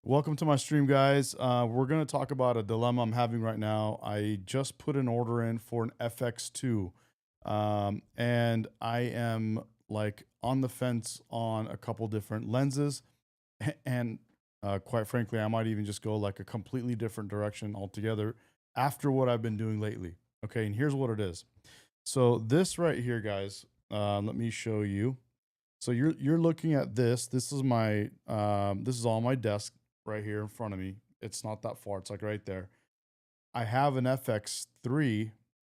Welcome to my stream, guys. We're going to talk about a dilemma I'm having right now. I just put an order in for an FX2, and I am like on the fence on a couple different lenses, and quite frankly, I might even just go like a completely different direction altogether after what I've been doing lately. Okay, and here's what it is. So this right here, guys, let me show you. So you're looking at this. This is my this is on my desk right here in front of me. It's not that far. It's like right there. I have an FX3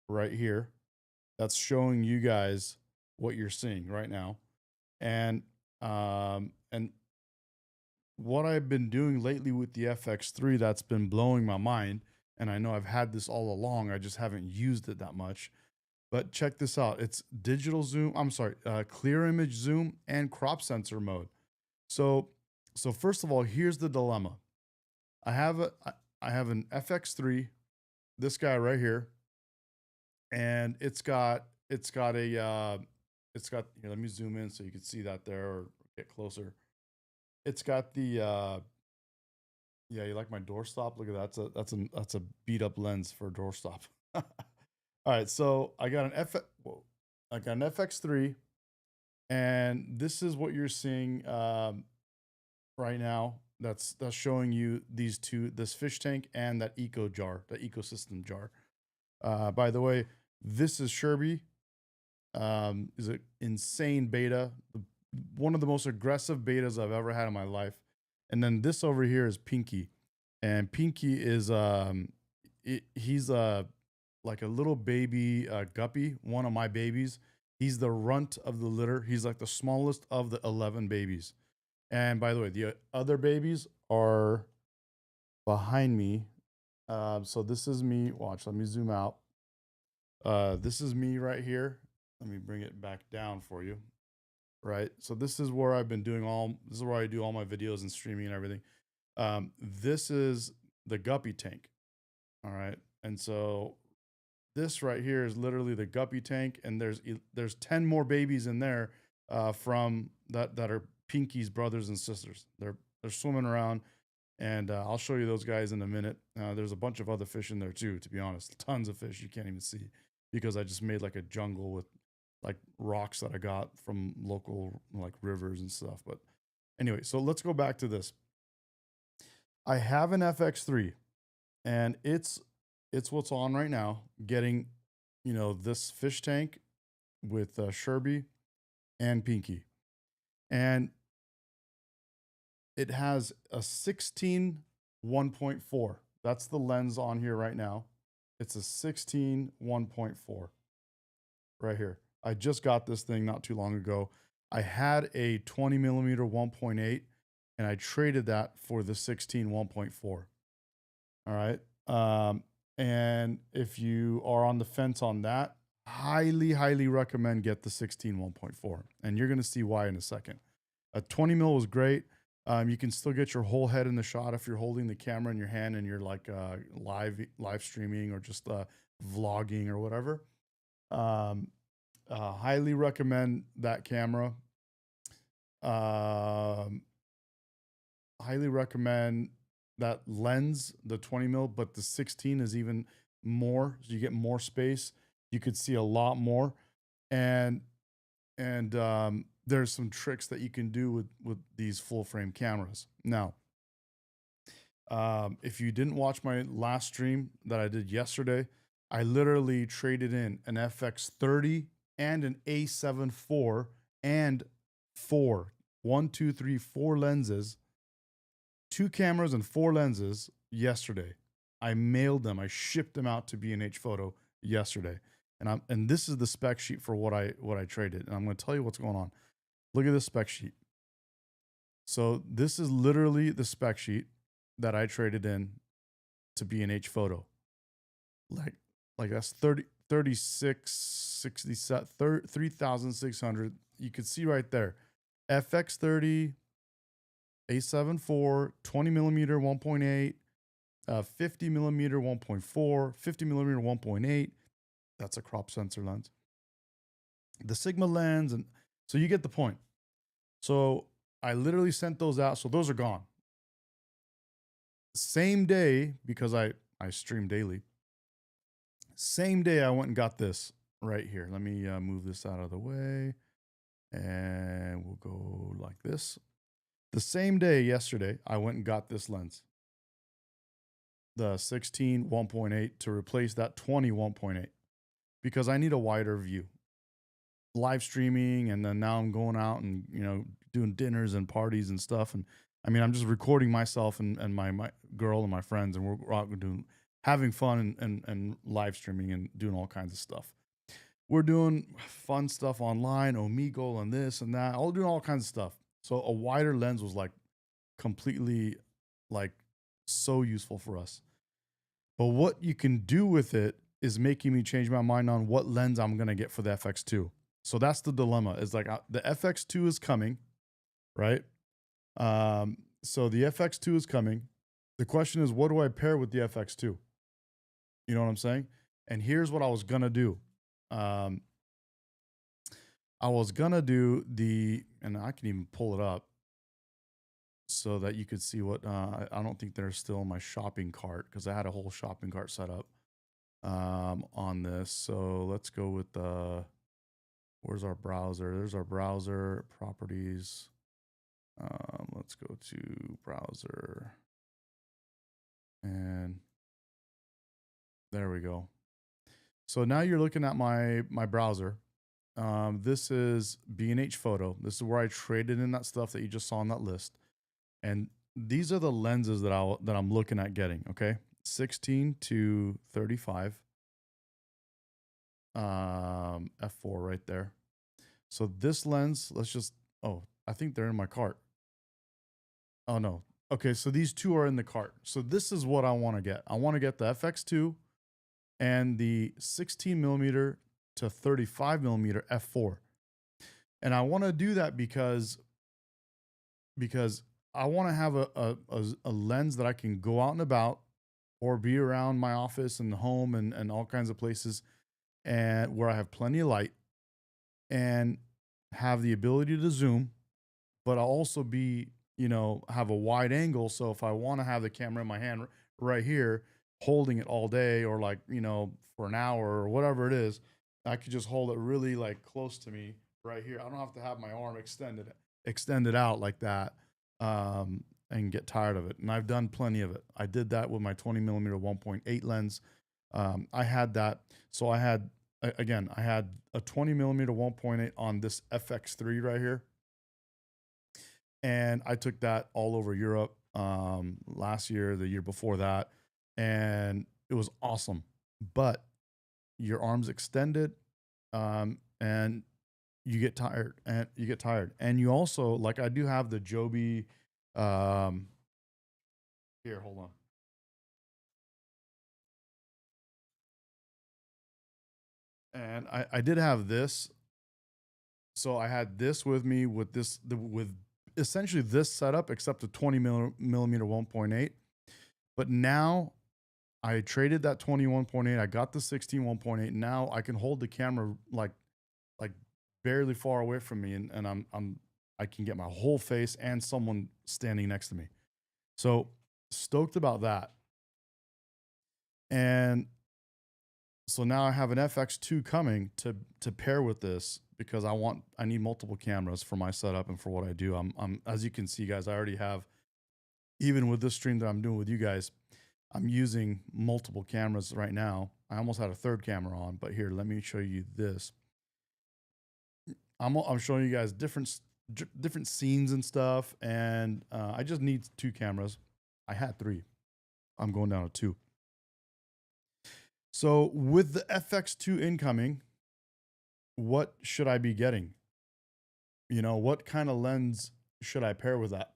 right here that's showing you guys what you're seeing right now. And what I've been doing lately with the FX3 that's been blowing my mind, and I know I've had this all along, I just haven't used it that much. But check this out. It's digital zoom, I'm sorry, clear image zoom and crop sensor mode. So so first of all, here's the dilemma. I have a I have an FX3, this guy right here, and it's got a it's got here, let me zoom in so you can see that there or get closer. It's got the yeah, you like my doorstop? Look at that. That's a beat up lens for a doorstop. All right, so I got an FX3, and this is what you're seeing right now. That's showing you these two, this fish tank and that eco jar, the ecosystem jar. By the way, this is Sherby. Is an insane beta, one of the most aggressive betas I've ever had in my life. And then this over here is Pinky, and Pinky is he's like a little baby guppy, one of my babies. He's the runt of the litter. He's like the smallest of the 11 babies. And by the way, the other babies are behind me. So this is me. Watch, let me zoom out. This is me right here. Let me bring it back down for you. Right. So this is where I've been doing this is where I do all my videos and streaming and everything. This is the guppy tank. All right. And so this right here is literally the guppy tank, and there's 10 more babies in there from that are Pinky's brothers and sisters. They're swimming around, and I'll show you those guys in a minute. There's a bunch of other fish in there too, to be honest. Tons of fish you can't even see because I just made like a jungle with like rocks that I got from local like rivers and stuff. But anyway, so let's go back to this. I have an FX3, and it's what's on right now, getting this fish tank with Sherby and Pinky, and it has a 16 1.4. That's the lens on here right now. It's a 16 1.4 right here. I just got this thing not too long ago. I had a 20 millimeter 1.8, and I traded that for the 16 1.4. All right. And if you are on the fence on that, highly recommend get the 16 1.4. And you're going to see why in a second. A 20 mil was great. You can still get your whole head in the shot if you're holding the camera in your hand and you're like live streaming or just vlogging or whatever. Um, Highly recommend that camera. Um, Highly recommend that lens, the 20 mil, but the 16 is even more. So you get more space. You could see a lot more. And there's some tricks that you can do with these full frame cameras. Now, if you didn't watch my last stream that I did yesterday, I literally traded in an FX30 and an A7 IV and four lenses, two cameras and four lenses yesterday. I mailed them. I shipped them out to B&H Photo yesterday. And this is the spec sheet for what I traded. And I'm going to tell you what's going on. Look at this spec sheet. So this is literally the spec sheet that I traded in to B&H Photo. Like that's 3,600. You can see right there. FX30, A7 IV, 20 millimeter 1.8, 50 millimeter 1.4, 50 millimeter 1.8. That's a crop sensor lens. The Sigma lens, and so you get the point. So I literally sent those out. So those are gone. Same day, because I stream daily. Same day I went and got this right here. Let me move this out of the way, and we'll go like this. The same day yesterday, I went and got this lens, the 16 1.8, to replace that 20 1.8, because I need a wider view. Live streaming, and then now I'm going out and doing dinners and parties and stuff, and I mean I'm just recording myself and my girl and my friends, and we're out doing having fun and live streaming and doing all kinds of stuff. We're doing fun stuff online, Omegle and this and that, all doing all kinds of stuff. So a wider lens was like completely, like, so useful for us. But what you can do with it is making me change my mind on what lens I'm gonna get for the FX2. So that's the dilemma. Is like the FX2 is coming, right? So the FX2 is coming. The question is, what do I pair with the FX2? You know what I'm saying? And here's what I was gonna do. Um, I was gonna do and I can even pull it up so that you could see what. I don't think they're still in my shopping cart, because I had a whole shopping cart set up on this. So let's go with where's our browser? There's our browser properties. Let's go to browser, and there we go. So now you're looking at my browser. This is B&H Photo. This is where I traded in that stuff that you just saw on that list. And these are the lenses that I'm looking at getting, okay? 16 to 35. F4 right there. So this lens, I think they're in my cart. Oh no. Okay, so these two are in the cart. So this is what I want to get. I want to get the FX2 and the 16 millimeter to 35 millimeter F4. And I want to do that because I want to have a lens that I can go out and about, or be around my office and home and all kinds of places, and where I have plenty of light, and have the ability to zoom, but I'll also have a wide angle. So if I want to have the camera in my hand right here, holding it all day, or like, for an hour or whatever it is, I could just hold it really like close to me right here. I don't have to have my arm extended out like that, and get tired of it. And I've done plenty of it. I did that with my 20 millimeter 1.8 lens. I had that. So I had a 20 millimeter 1.8 on this FX3 right here, and I took that all over Europe last year, the year before that, and it was awesome. But your arms extended, and and you also, like, I do have the Joby. Um, Here, hold on. And I did have this. So I had this with me with with essentially this setup, except the 20 millimeter 1.8. But now I traded that 21.8. I got the 16 1.8. Now I can hold the camera like barely far away from me, and I can get my whole face and someone standing next to me. So stoked about that. And so now I have an FX2 coming to pair with this, because I need multiple cameras for my setup and for what I do. I'm As you can see, guys, I already have, even with this stream that I'm doing with you guys, I'm using multiple cameras right now. I almost had a third camera on, but here, let me show you this. I'm showing you guys different scenes and stuff, and I just need two cameras. I had three. I'm going down to two. So with the FX2 incoming, what should I be getting? What kind of lens should I pair with that?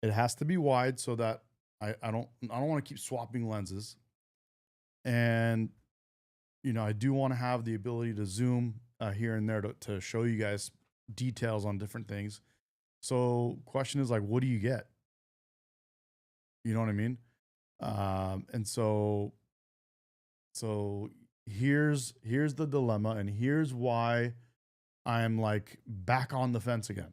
It has to be wide, so that I don't want to keep swapping lenses. And I do want to have the ability to zoom here and there to show you guys details on different things. So question is, like, what do you get? You know what I mean? And so here's the dilemma, and here's why I'm like back on the fence again.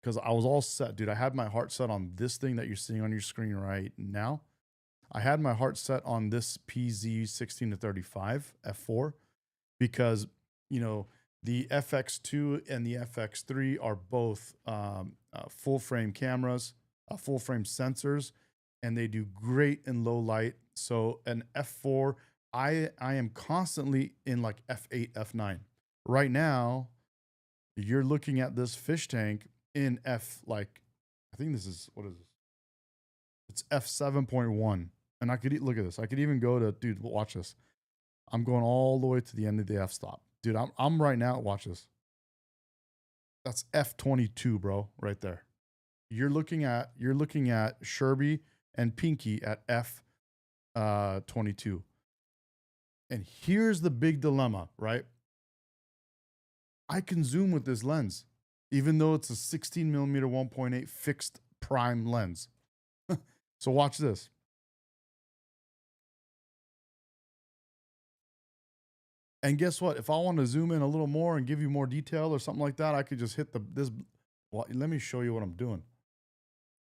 Because I was all set, dude. I had my heart set on this thing that you're seeing on your screen right now. I had my heart set on this PZ 16 to 35 f4 because, you know, the FX2 and the FX3 are both full frame cameras, full frame sensors, and they do great in low light. So an f4, I am constantly in like f8, f9. Right now, you're looking at this fish tank in like I think this is what is this? It's f7.1, and I could look at this. I could even go to dude. Watch this. I'm going all the way to the end of the f stop, dude. I'm right now. Watch this. That's f22, bro, right there. You're looking at Sherby and Pinky at f 22. And here's the big dilemma, right? I can zoom with this lens, even though it's a 16 millimeter 1.8 fixed prime lens. So watch this. And guess what? If I want to zoom in a little more and give you more detail or something like that, I could just hit this. Well, let me show you what I'm doing.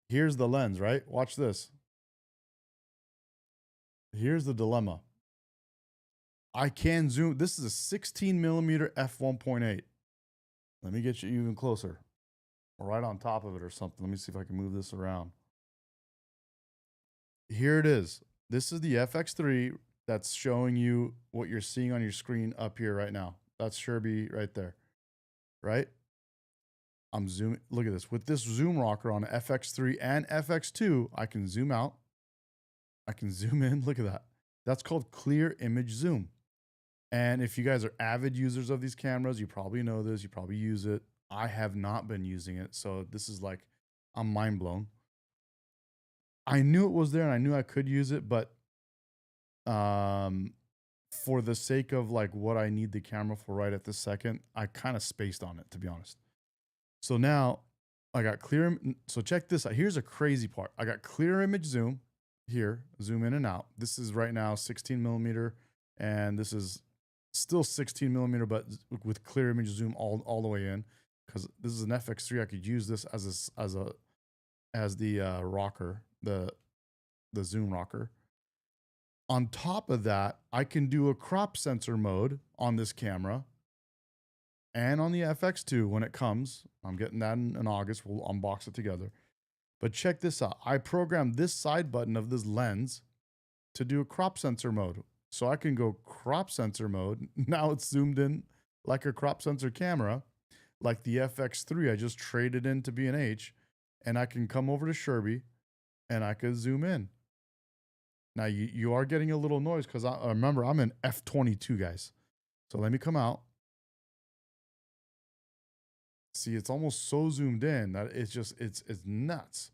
Here's the lens, right? Watch this. Here's the dilemma. I can zoom. This is a 16 millimeter f1.8. Let me get you even closer. Right on top of it or something. Let me see if I can move this around. Here it is. This is the FX3 that's showing you what you're seeing on your screen up here right now. That's Sherby right there, right? I'm zooming. Look at this. With this zoom rocker on FX3 and FX2, I can zoom out. I can zoom in. Look at that. That's called clear image zoom. And if you guys are avid users of these cameras, you probably know this. You probably use it. I have not been using it. So this is like, I'm mind blown. I knew it was there and I knew I could use it, but for the sake of like what I need the camera for right at this second, I kind of spaced on it, to be honest. So now I got clear. So check this out. Here's a crazy part. I got clear image zoom here, zoom in and out. This is right now 16 millimeter, and this is still 16 millimeter, but with clear image zoom all the way in, because this is an FX3. I could use this as the rocker, the zoom rocker. On top of that, I can do a crop sensor mode on this camera and on the FX2 when it comes. I'm getting that in August. We'll unbox it together. But check this out. I programmed this side button of this lens to do a crop sensor mode. So I can go crop sensor mode. Now it's zoomed in like a crop sensor camera, like the FX3 I just traded in to B&H. And I can come over to Sherby and I could zoom in. Now you are getting a little noise because I remember I'm in f22, guys. So let me come out. See, it's almost so zoomed in that it's just it's nuts.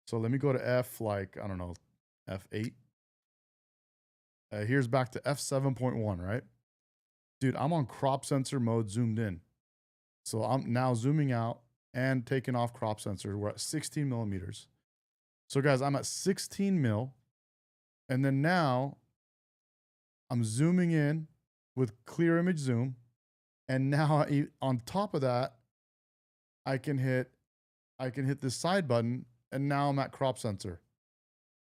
So let me go to f, like, I don't know, f8. Here's back to f7.1, right? Dude, I'm on crop sensor mode zoomed in. So I'm now zooming out and taking off crop sensor. We're at 16 millimeters. So guys, I'm at 16 mil. And then now I'm zooming in with clear image zoom. And now on top of that, I can hit this side button, and now I'm at crop sensor.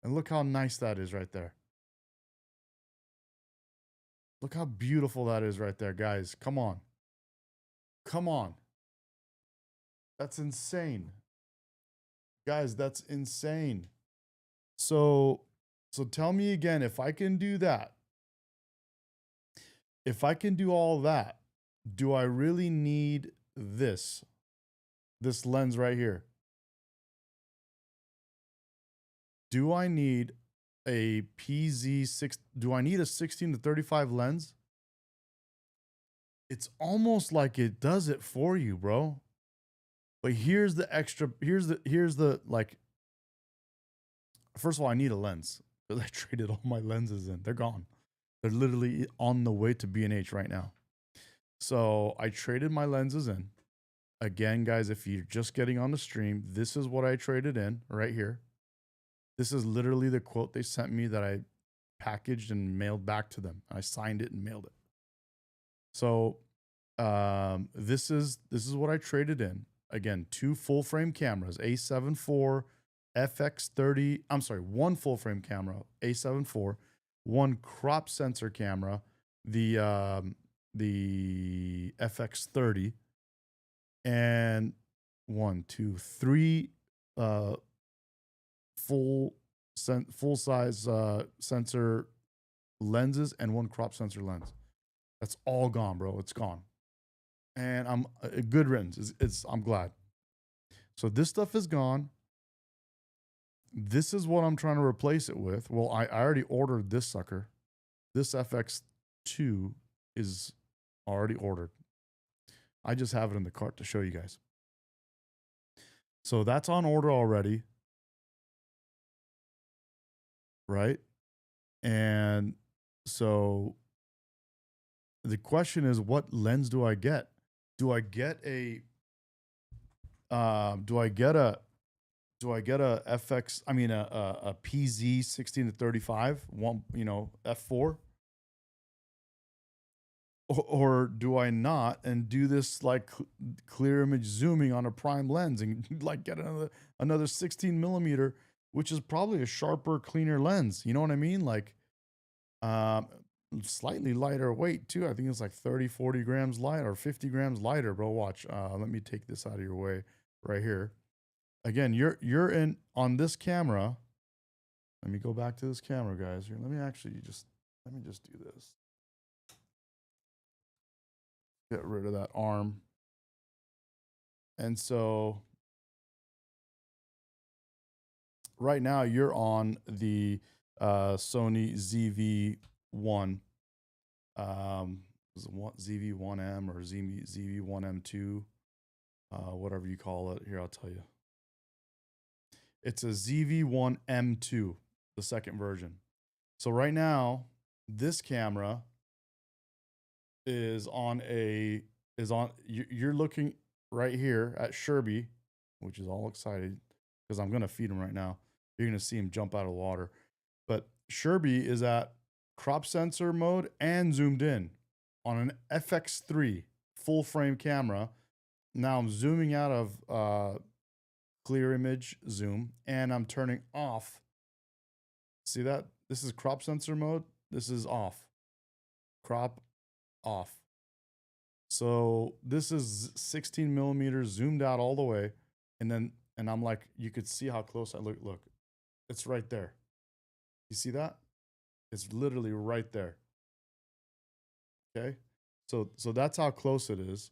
And look how nice that is right there. Look how beautiful that is right there, guys. Come on. Come on. That's insane. Guys, that's insane. So tell me again, if I can do that, if I can do all that, do I really need this lens right here? Do I need a PZ6? Do I need a 16 to 35 lens? It's almost like it does it for you, bro. But here's the extra, here's the like, first of all, I need a lens because I traded all my lenses in. They're gone. They're literally on the way to B&H right now. So I traded my lenses in. Again, guys, if you're just getting on the stream, this is what I traded in right here. This is literally the quote they sent me that I packaged and mailed back to them. I signed it and mailed it. So this is what I traded in. Again, 2 full frame cameras, A7 IV FX30, I'm sorry, one full frame camera, A7 IV, one crop sensor camera, the FX30, and one, two, three uh full size sensor lenses and one crop sensor lens. That's all gone, bro. It's gone. And I'm a good riddance. I'm glad. So this stuff is gone. This is what I'm trying to replace it with. Well, I already ordered this sucker. This FX2 is already ordered. I just have it in the cart to show you guys. So that's on order already. Right? And so the question is, what lens do I get? Do I get a do I get a FX, I mean a PZ 16 to 35, one, F4? Or do I not and do this like clear image zooming on a prime lens and like get another 16 millimeter, which is probably a sharper, cleaner lens. You know what I mean? Like um slightly lighter weight too. I think it's like 30, 40 grams light or 50 grams lighter, bro. Watch. Let me take this out of your way right here. Again, you're in on this camera. Let me go back to this camera, guys. Here, let me just do this. Get rid of that arm. And so right now you're on the Sony ZV-1, ZV-1M or ZV-1M2, whatever you call it. Here, I'll tell you. It's a ZV-1M2, the second version. So right now, this camera you're looking right here at Sherby, which is all excited because I'm gonna feed him right now. You're gonna see him jump out of the water. But Sherby is at crop sensor mode and zoomed in on an FX3 full frame camera. Now I'm zooming out of clear image zoom and I'm turning off. See that? This is crop sensor mode. This is off. Crop off. So this is 16 millimeters zoomed out all the way. And I'm like, you could see how close I look. Look, it's right there. You see that? It's literally right there. Okay. So that's how close it is.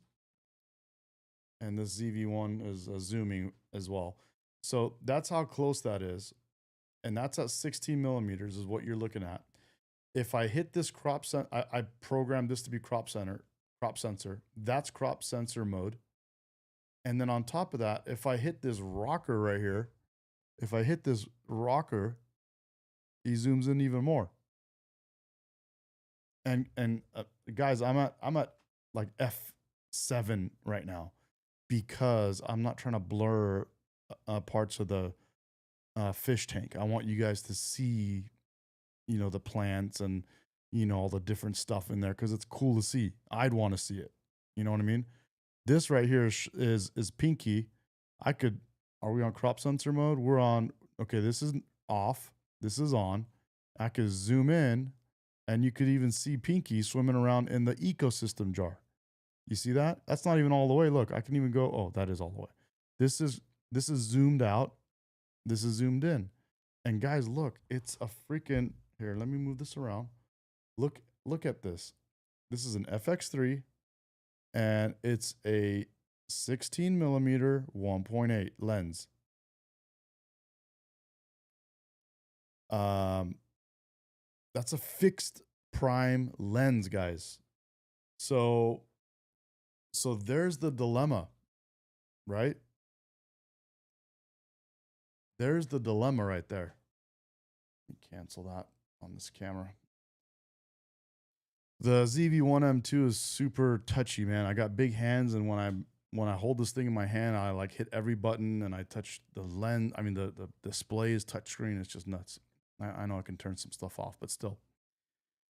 And this ZV-1 is zooming as well. So that's how close that is. And that's at 16 millimeters is what you're looking at. If I hit this I programmed this to be crop sensor. That's crop sensor mode. And then on top of that, if I hit this rocker right here, he zooms in even more. And guys, I'm at like F7 right now because I'm not trying to blur parts of the fish tank. I want you guys to see, the plants and, all the different stuff in there because it's cool to see. I'd want to see it. You know what I mean? This right here is pinky. Are we on crop sensor mode? We're on, okay, this is off. This is on. I could zoom in and you could even see pinky swimming around in the ecosystem jar. You see that? That's not even all the way. Look, I can even go, oh, that is all the way. This is zoomed out. This is zoomed in. And guys, look, it's a freaking, here, let me move this around. Look at this. This is an FX3 and it's a 16 millimeter 1.8 lens. That's a fixed prime lens, guys. So there's the dilemma, right? There's the dilemma right there. Let me cancel that on this camera. The ZV-1M2 is super touchy, man. I got big hands, and when I hold this thing in my hand, I like hit every button, and I touch the lens. I mean, the display is touchscreen. It's just nuts. I know I can turn some stuff off, but still.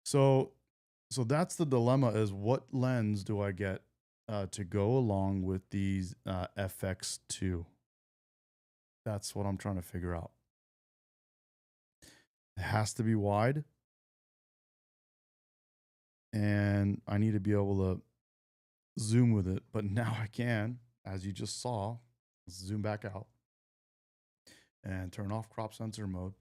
So that's the dilemma: is what lens do I get to go along with these FX2? That's what I'm trying to figure out. It has to be wide, and I need to be able to zoom with it. But now I can, as you just saw. Let's zoom back out and turn off crop sensor mode.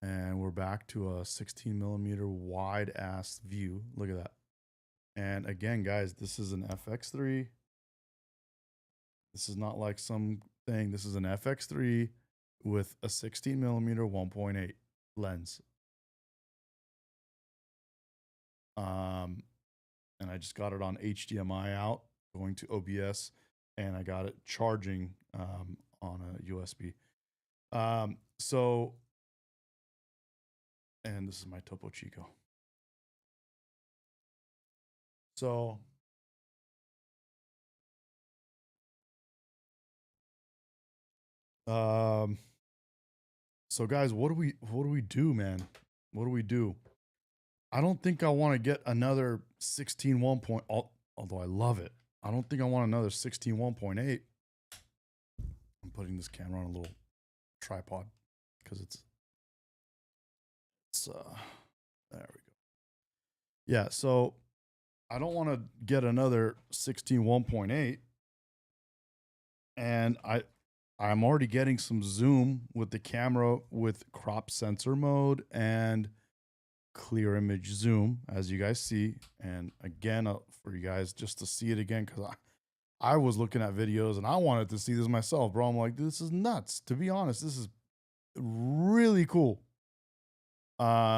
And we're back to a 16 millimeter wide ass view. Look at that. And again, guys, this is an FX3. This is not like some thing. This is an FX3 with a 16 millimeter 1.8 lens. And I just got it on HDMI out, going to OBS, and I got it charging on a USB. And this is my Topo Chico. So guys, what do we do, man? What do we do? I don't think I want to get another 16 although I love it. I don't think I want another 16 1.8. I'm putting this camera on a little tripod because it's there we go. Yeah, so I don't want to get another 16 1.8, and I'm already getting some zoom with the camera with crop sensor mode and clear image zoom, as you guys see. And again, for you guys just to see it again, because I was looking at videos and I wanted to see this myself, bro. I'm like, this is nuts. To be honest, this is really cool. Data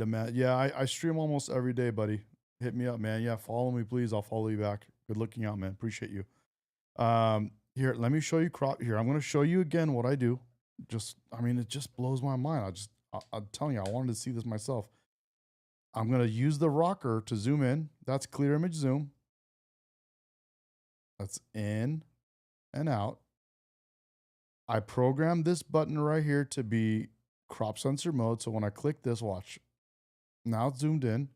man. Yeah, I stream almost every day, buddy. Hit me up, man. Yeah, follow me, please. I'll follow you back. Good looking out, man. Appreciate you. Here, let me show you crop here. I'm going to show you again what I do. I mean, it just blows my mind. I'm telling you, I wanted to see this myself. I'm going to use the rocker to zoom in. That's clear image zoom. That's in and out. I programmed this button right here to be crop sensor mode. So when I click this, watch. Now it's zoomed in.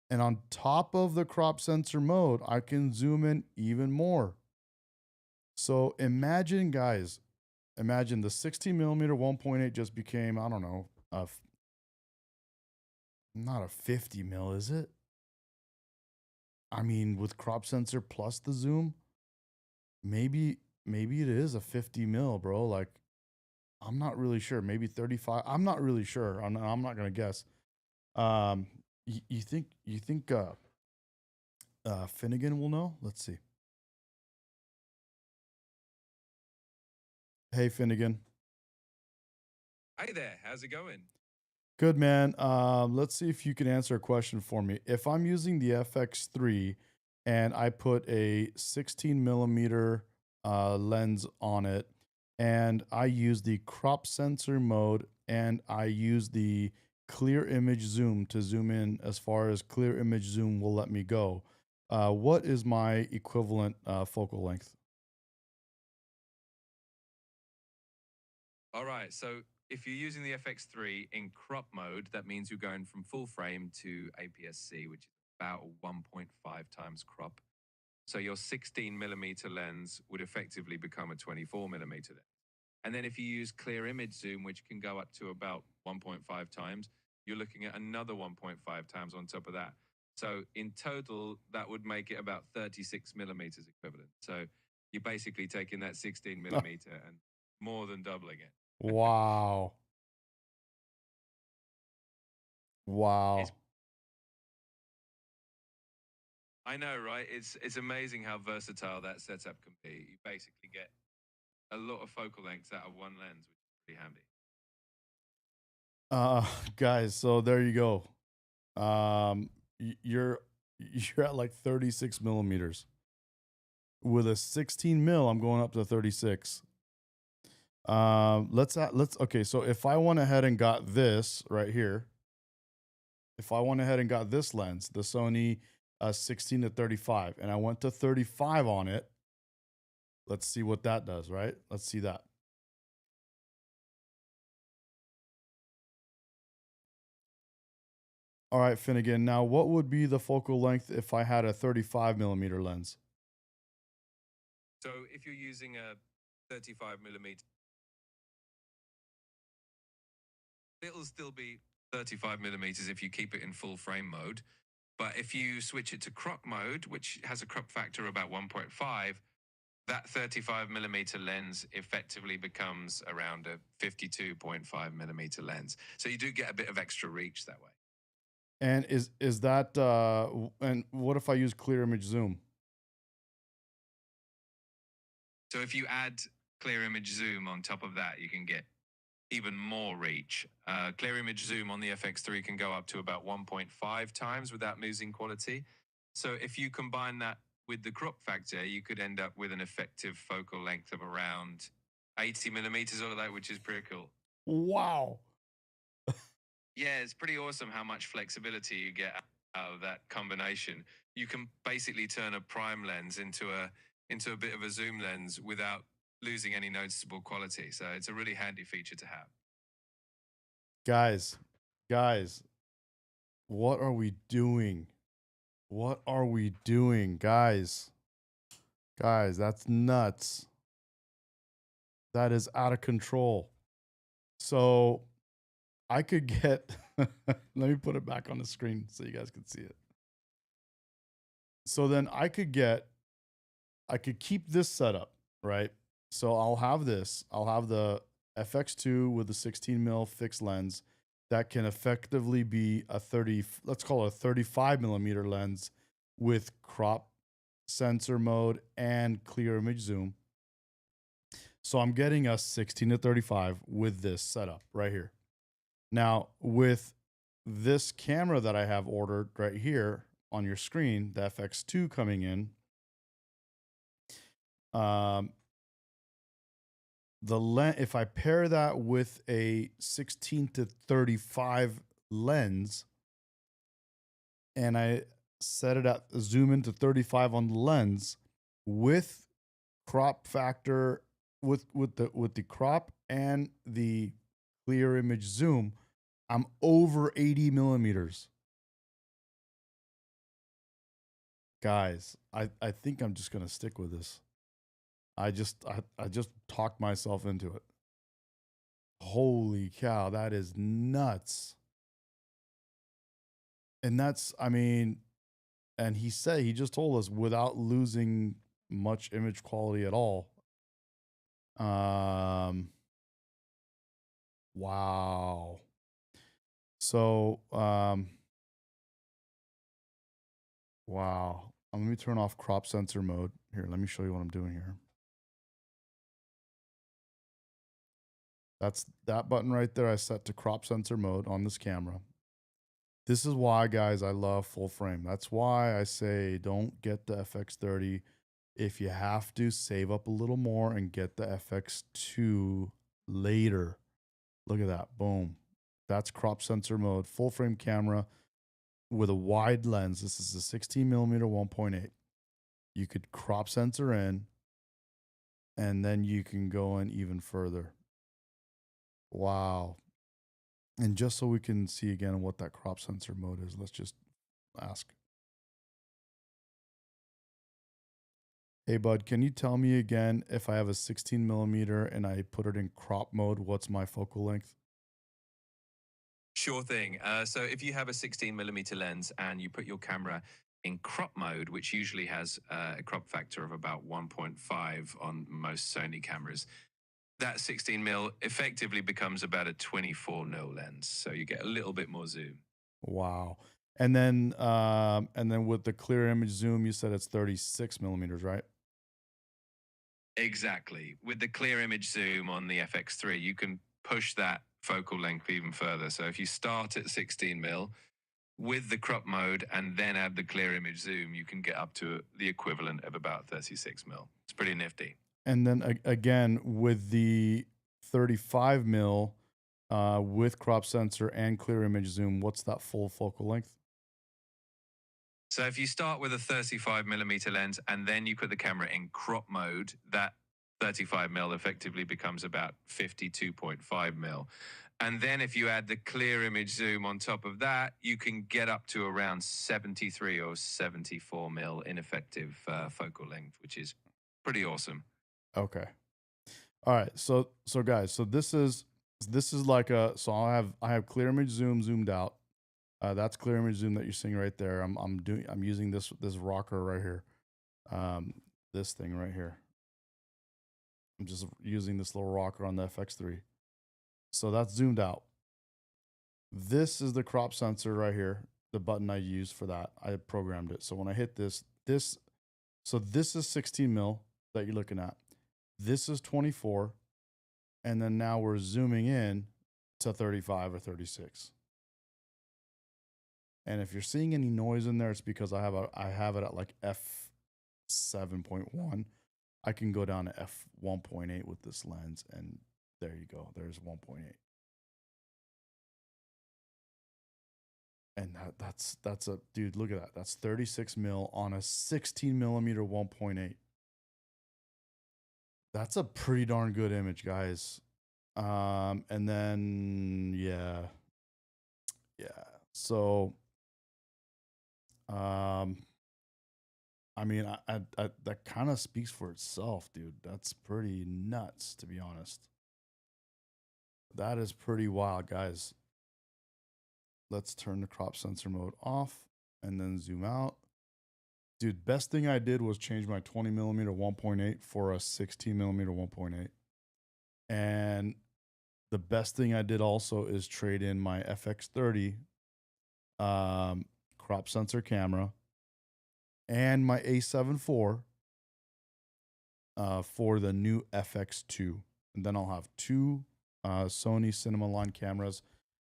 And on top of the crop sensor mode, I can zoom in even more. So imagine, guys, imagine the 16 millimeter 1.8 just became, I don't know, not a 50 mil, is it? I mean, with crop sensor plus the zoom, maybe it is a 50 mil, bro. Like, I'm not really sure. Maybe 35. I'm not really sure. I'm not gonna guess. You think Finnegan will know? Let's see. Hey, Finnegan. Hi there. How's it going? Good, man. Let's see if you can answer a question for me. If I'm using the FX3 and I put a 16 millimeter lens on it, and I use the crop sensor mode, and I use the clear image zoom to zoom in as far as clear image zoom will let me go, what is my equivalent focal length? All right. So if you're using the FX3 in crop mode, that means you're going from full frame to APS-C, which is about 1.5 times crop. So your 16 millimeter lens would effectively become a 24 millimeter lens. And then if you use clear image zoom, which can go up to about 1.5 times, you're looking at another 1.5 times on top of that. So in total, that would make it about 36 millimeters equivalent. So you're basically taking that 16 millimeter and more than doubling it. Wow. Wow. I know, right? It's amazing how versatile that setup can be. You basically get a lot of focal lengths out of one lens, which is pretty handy. Guys, so there you go. You're at like 36 millimeters. With a 16 mil, I'm going up to 36. Okay, so if I went ahead and got this right here, if I went ahead and got this lens, the Sony 16 to 35, and I went to 35 on it, let's see what that does, right? Let's see that. All right, Finnegan. Now, what would be the focal length if I had a 35 millimeter lens? So if you're using a 35 millimeter, it'll still be 35 millimeters if you keep it in full frame mode. But if you switch it to crop mode, which has a crop factor of about 1.5, that 35 millimeter lens effectively becomes around a 52.5 millimeter lens. So you do get a bit of extra reach that way. And is that and what if I use clear image zoom? So if you add clear image zoom on top of that, you can get even more reach. Clear image zoom on the FX3 can go up to about 1.5 times without losing quality. So if you combine that with the crop factor, you could end up with an effective focal length of around 80 millimeters or that, which is pretty cool. Wow. Yeah, it's pretty awesome how much flexibility you get out of that combination. You can basically turn a prime lens into a bit of a zoom lens without losing any noticeable quality. So it's a really handy feature to have. Guys, guys, what are we doing? What are we doing, guys? Guys, that's nuts. That is out of control. So I could get, let me put it back on the screen so you guys can see it. So then I could keep this setup, right? So I'll have this, I'll have the FX2 with the 16 mil fixed lens that can effectively be a 30, let's call it a 35 millimeter lens with crop sensor mode and clear image zoom. So I'm getting a 16 to 35 with this setup right here. Now, with this camera that I have ordered right here on your screen, the FX2 coming in, um, if I pair that with a 16 to 35 lens and I set it at zoom into 35 on the lens with crop factor with the crop and the clear image zoom, I'm over 80 millimeters. Guys, I think I'm just gonna stick with this. I just talked myself into it. Holy cow, that is nuts. And that's, I mean, and he just told us without losing much image quality at all. Um, wow. So, wow. Let me turn off crop sensor mode. Here, let me show you what I'm doing here. That's that button right there. I set to crop sensor mode on this camera. This is why, guys, I love full frame. That's why I say don't get the FX30. If you have to, save up a little more and get the FX2 later. Look at that. Boom. That's crop sensor mode. Full frame camera with a wide lens. This is a 16 millimeter 1.8. You could crop sensor in, and then you can go in even further. Wow. And just so we can see again what that crop sensor mode is, let's just ask. Hey, bud, can you tell me again if I have a 16 millimeter and I put it in crop mode, what's my focal length? Sure thing. So if you have a 16 millimeter lens and you put your camera in crop mode, which usually has a crop factor of about 1.5 on most Sony cameras, that 16 mil effectively becomes about a 24 nil lens. So you get a little bit more zoom. Wow. And then with the clear image zoom, you said it's 36 millimeters, right? Exactly. With the clear image zoom on the FX3, you can push that focal length even further. So if you start at 16 mil with the crop mode and then add the clear image zoom, you can get up to the equivalent of about 36 mil. It's pretty nifty. And then again with the 35 mil with crop sensor and clear image zoom, what's that full focal length? So if you start with a 35 millimeter lens and then you put the camera in crop mode, that 35 mil effectively becomes about 52.5 mil. And then if you add the clear image zoom on top of that, you can get up to around 73 or 74 mil in effective focal length, which is pretty awesome. Okay. All right. So guys, so this is like so I have clear image zoom zoomed out. That's clear image zoom that you're seeing right there. I'm using this rocker right here. This thing right here. I'm just using this little rocker on the FX3. So that's zoomed out. This is the crop sensor right here, the button I used for that. I programmed it. So when I hit this is 16 mil that you're looking at. This is 24. And then now we're zooming in to 35 or 36. And if you're seeing any noise in there, it's because I have it at like f7.1. I can go down to f1.8 with this lens, and there you go. There's 1.8. And that's a dude. Look at that. That's 36 mil on a 16 millimeter 1.8. That's a pretty darn good image, guys. And then yeah. So, I mean, I that kind of speaks for itself, dude. That's pretty nuts, to be honest. That is pretty wild, guys. Let's turn the crop sensor mode off and then zoom out. Dude, best thing I did was change my 20 millimeter 1.8 for a 16 millimeter 1.8. And the best thing I did also is trade in my FX30 crop sensor camera and my A7 IV for the new FX2. And then I'll have two Sony Cinema Line cameras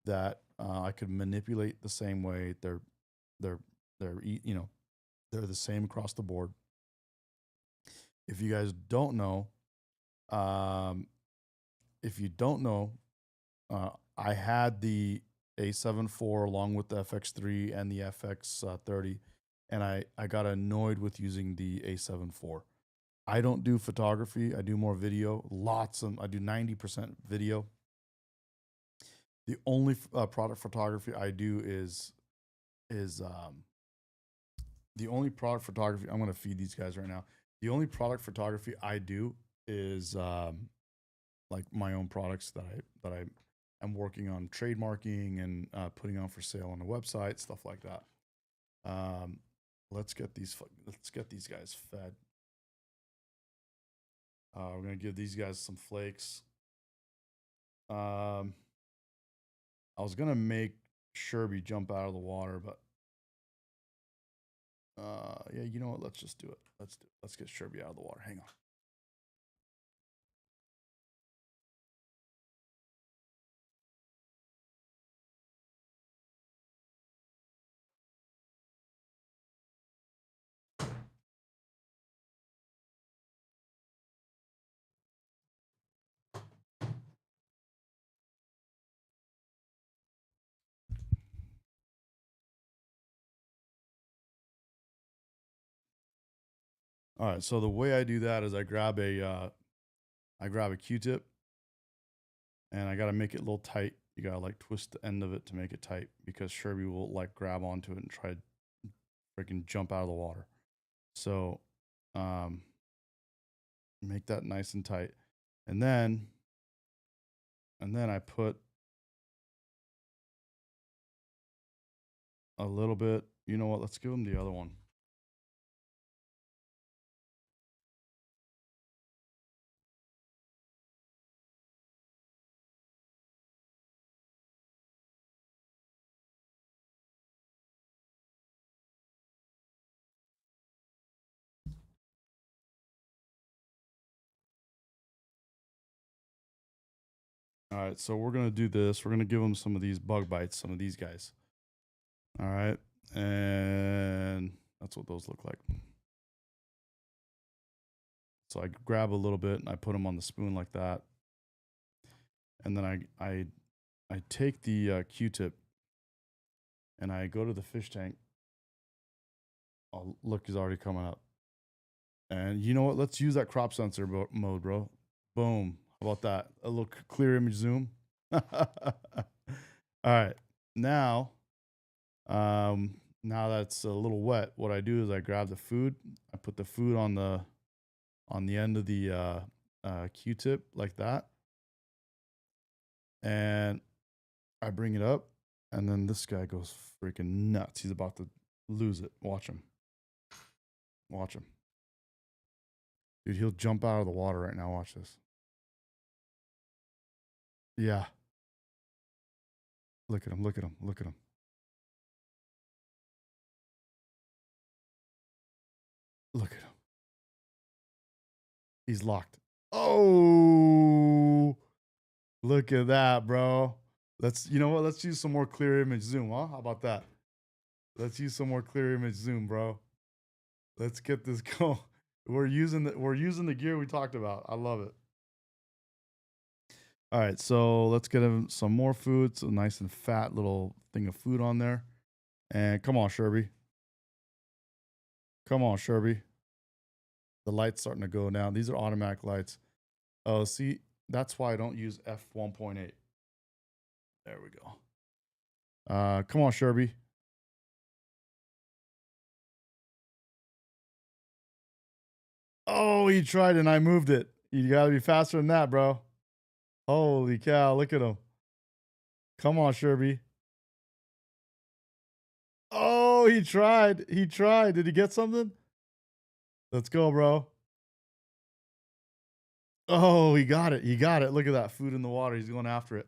that I could manipulate the same way. They're they're the same across the board. If you guys don't know, um, I had the A7 IV along with the FX3 and the FX30, and I got annoyed with using the A7 IV. I don't do photography. I do more video. I do 90% video. The only product photography I do is the only product photography I'm going to feed these guys right now. The only product photography I do is like my own products that I am working on trademarking and putting on for sale on the website, stuff like that. Let's get these guys fed. We're gonna give these guys some flakes. I was gonna make Sherby jump out of the water, but yeah, you know what? Let's just do it. Let's get Sherby out of the water. Hang on. All right. So the way I do that is I grab a Q-tip, and I gotta make it a little tight. You gotta like twist the end of it to make it tight because Sherby will like grab onto it and try to freaking jump out of the water. So, make that nice and tight, and then I put a little bit. You know what? Let's give him the other one. All right, so we're gonna do this. We're gonna give him some of these bug bites, some of these guys. All right, and that's what those look like. So I grab a little bit and I put them on the spoon like that, and then I take the Q-tip and I go to the fish tank. Oh, look, he's already coming up. And you know what? Let's use that crop sensor mode, bro. Boom. How about that? A little clear image zoom. All right. Now, now that's a little wet. What I do is I grab the food. I put the food on the end of the Q-tip like that, and I bring it up, and then this guy goes freaking nuts. He's about to lose it. Watch him. Watch him. Dude, he'll jump out of the water right now. Watch this. Yeah. Look at him. Look at him. Look at him. Look at him. He's locked. Oh, look at that, bro. You know what? Let's use some more clear image zoom, huh? How about that? Let's use some more clear image zoom, bro. Let's get this going. We're using the gear we talked about. I love it. All right, so let's get him some more food. So nice and fat little thing of food on there. And come on, Sherby. Come on, Sherby. The light's starting to go down. These are automatic lights. Oh, see, that's why I don't use f1.8. There we go. Come on, Sherby. Oh, he tried and I moved it. You gotta be faster than that, bro. Holy cow, look at him. Come on, Sherby. Oh, he tried. He tried. Did he get something? Let's go, bro. Oh, he got it. He got it. Look at that food in the water. He's going after it.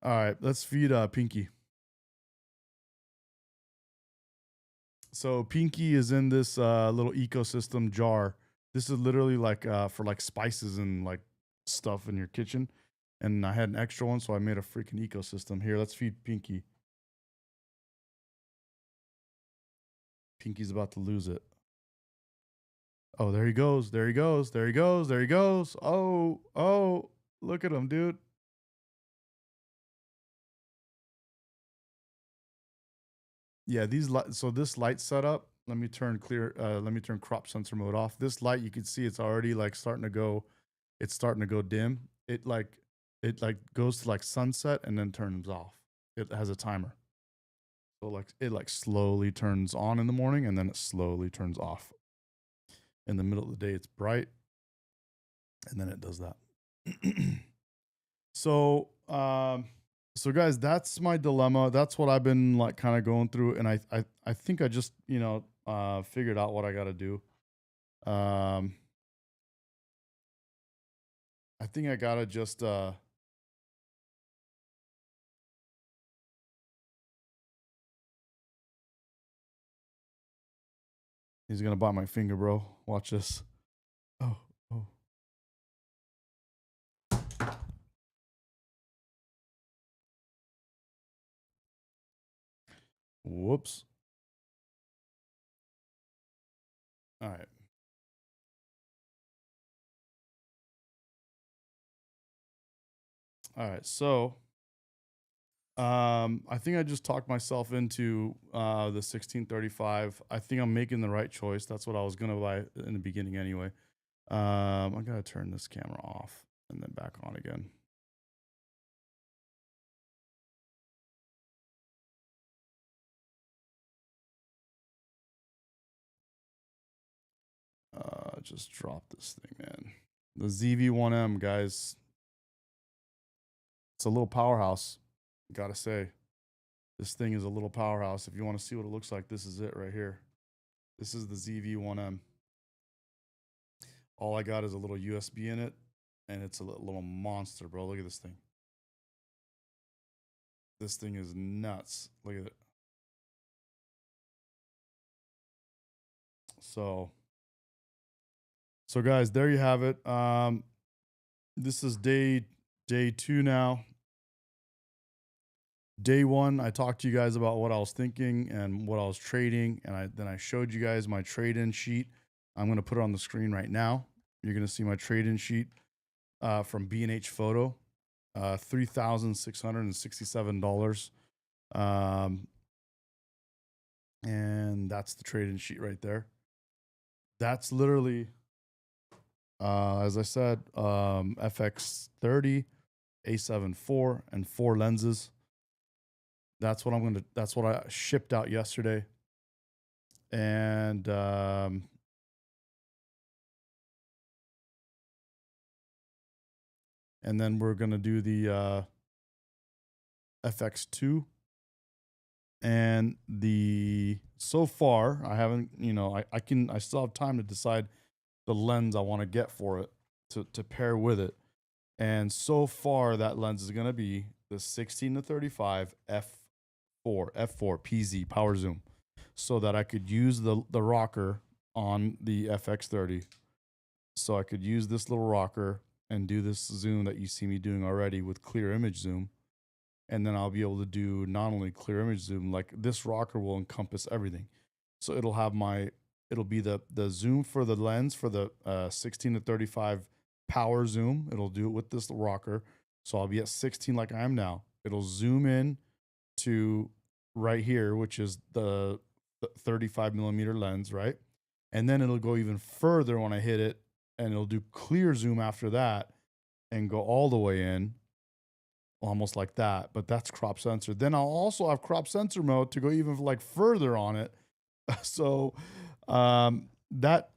All right, let's feed Pinky. So Pinky is in this little ecosystem jar. This is literally like for like spices and like stuff in your kitchen. And I had an extra one, so I made a freaking ecosystem. Here, let's feed Pinky. Pinky's about to lose it. Oh, there he goes. There he goes. There he goes. There he goes. Oh, oh, look at him, dude. Yeah, so this light setup, let me turn crop sensor mode off. This light, you can see it's already like it's starting to go dim. It goes to like sunset and then turns off. It has a timer. So like it like slowly turns on in the morning and then it slowly turns off. In the middle of the day, it's bright, and then it does that. So, so guys, that's my dilemma. That's what I've been like kind of going through, and I think I just figured out what I got to do. I think I gotta just he's gonna bite my finger, bro. Watch this. Oh, oh. Whoops. All right. All right. So, I think I just talked myself into the 1635. I think I'm making the right choice. That's what I was gonna buy in the beginning anyway. I gotta turn this camera off and then back on again. Just drop this thing, man. The ZV1M, guys. It's a little powerhouse. Gotta say, this thing is a little powerhouse. If you want to see what it looks like, this is it right here. This is the ZV1M. All I got is a little USB in it, and it's a little monster, bro. Look at this thing. This thing is nuts. Look at it. So guys, there you have it. This is day 2 now. Day 1, I talked to you guys about what I was thinking and what I was trading, and then I showed you guys my trade-in sheet. I'm going to put it on the screen right now. You're going to see my trade-in sheet from B&H Photo, $3,667. And that's the trade-in sheet right there. That's literally, as I said, FX30. A7 IV and 4 lenses. That's what I shipped out yesterday. And then we're gonna do the FX2 and the so far I haven't, I still have time to decide the lens I want to get for it to pair with it. And so far that lens is going to be the 16 to 35 f4 PZ power zoom, so that I could use the rocker on the FX30. So I could use this little rocker and do this zoom that you see me doing already with clear image zoom. And then I'll be able to do not only clear image zoom, like this rocker will encompass everything. So it'll be the zoom for the lens for the 16 to 35 power zoom. It'll do it with this rocker. So I'll be at 16 like I am now. It'll zoom in to right here, which is the 35 millimeter lens, right? And then it'll go even further when I hit it, and it'll do clear zoom after that and go all the way in, almost like that. But that's crop sensor. Then I'll also have crop sensor mode to go even like further on it. So that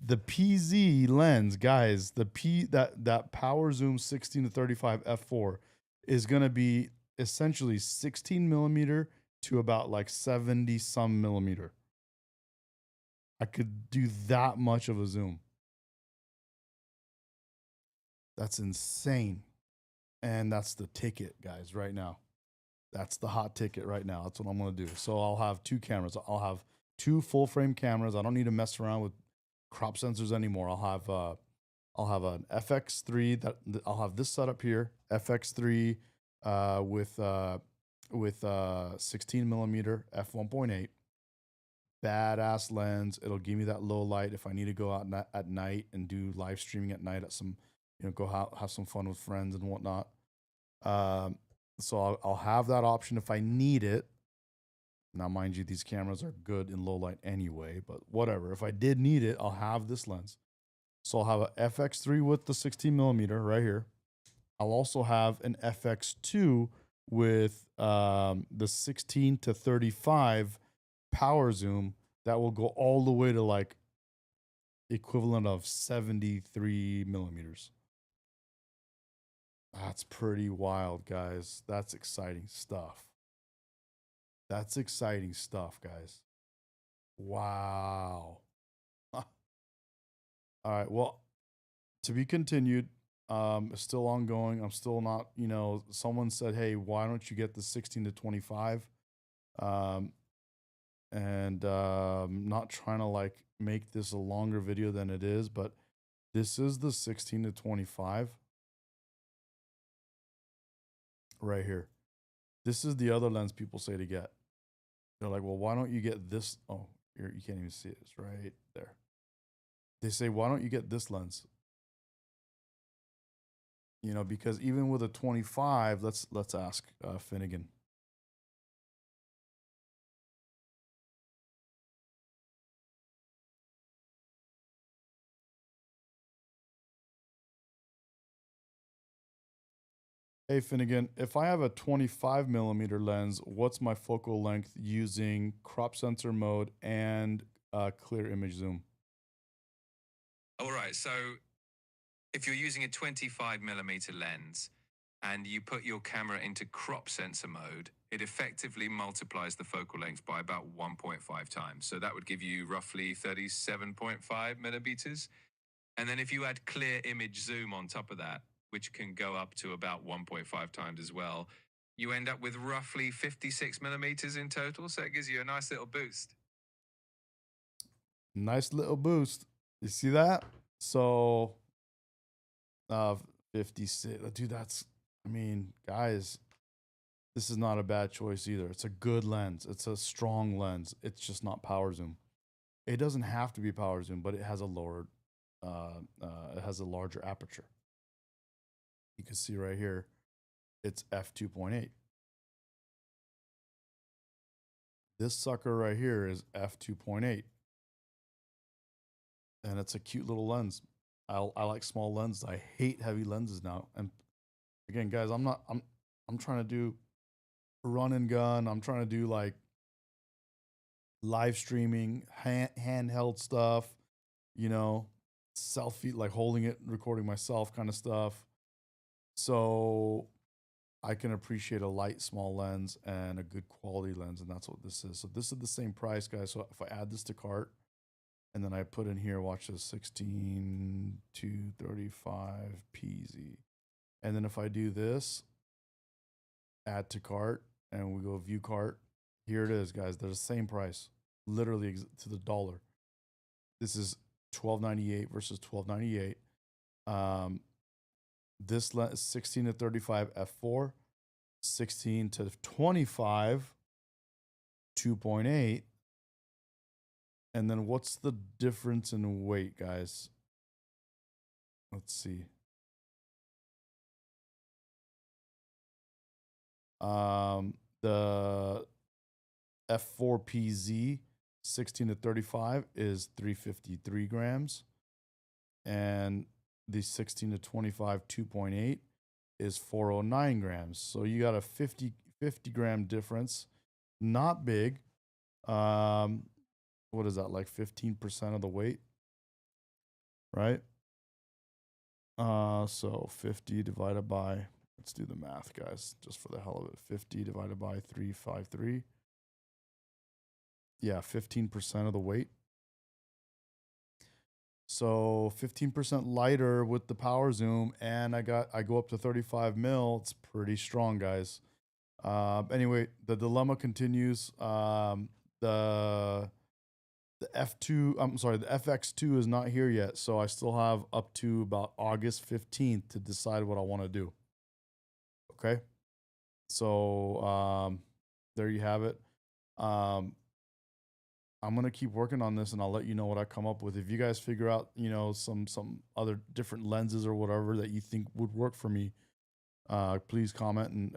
the PZ lens, guys, that power zoom 16 to 35 f4 is going to be essentially 16 millimeter to about like 70 some millimeter. I could do that much of a zoom. That's insane. And that's the ticket, guys, right now. That's the hot ticket right now. That's what I'm going to do. So I'll have 2 cameras. I'll have 2 full frame cameras. I don't need to mess around with crop sensors anymore. I'll have an FX3 that I'll have this setup here, FX3 with 16 millimeter f1.8, badass lens. It'll give me that low light if I need to go out at night and do live streaming at night at some, go have some fun with friends and whatnot. So I'll have that option if I need it. Now, mind you, these cameras are good in low light anyway, but whatever. If I did need it, I'll have this lens. So I'll have a FX3 with the 16 millimeter right here. I'll also have an FX2 with the 16 to 35 power zoom that will go all the way to like equivalent of 73 millimeters. That's pretty wild, guys. That's exciting stuff. That's exciting stuff, guys. Wow. All right. Well, to be continued. Still ongoing. I'm still not, someone said, hey, why don't you get the 16 to 25? And not trying to like make this a longer video than it is, but this is the 16 to 25 right here. This is the other lens people say to get. They're like, well, why don't you get this? Oh, you can't even see it. It's right there. They say, why don't you get this lens? Because even with a 25, let's ask Finnegan. Hey Finnegan, if I have a 25 millimeter lens, what's my focal length using crop sensor mode and clear image zoom? All right, so if you're using a 25 millimeter lens and you put your camera into crop sensor mode, it effectively multiplies the focal length by about 1.5 times. So that would give you roughly 37.5 millimeters. And then if you add clear image zoom on top of that, which can go up to about 1.5 times as well, you end up with roughly 56 millimeters in total. So it gives you a nice little boost. Nice little boost. You see that? So 56. Dude, guys, this is not a bad choice either. It's a good lens. It's a strong lens. It's just not power zoom. It doesn't have to be power zoom, but it has a larger aperture. You can see right here, it's f2.8. This sucker right here is f2.8. And it's a cute little lens. I like small lenses. I hate heavy lenses now. And Again, guys, I'm trying to do run and gun. I'm trying to do like live streaming, handheld stuff, you know, selfie, like holding it, recording myself kind of stuff. So I can appreciate a light, small lens and a good quality lens. And that's what this is. So this is the same price, guys. So if I add this to cart and then I put in here, watch this 16 to 35 PZ. And then if I do this, add to cart, and we go view cart, here it is, guys. They're the same price, literally to the dollar. This is 12.98 versus 12.98. This 16 to 35 f4, 16 to 25 2.8. And then what's the difference in weight, guys? Let's see. The F4PZ 16 to 35 is 353 grams, and the 16 to 25 2.8 is 409 grams. So you got a 50 gram difference. Not big. What is that, like 15% of the weight, right? So 50 divided by, let's do the math, guys, just for the hell of it. 50 divided by 353. Yeah, 15% of the weight. So 15% lighter with the power zoom, and I go up to 35 mil. It's pretty strong, guys. Anyway, the dilemma continues. The F2, I'm sorry, the FX2 is not here yet, so I still have up to about August 15th to decide what I want to do. Okay, so there you have it. I'm gonna keep working on this, and I'll let you know what I come up with. If you guys figure out, some other different lenses or whatever that you think would work for me, please comment and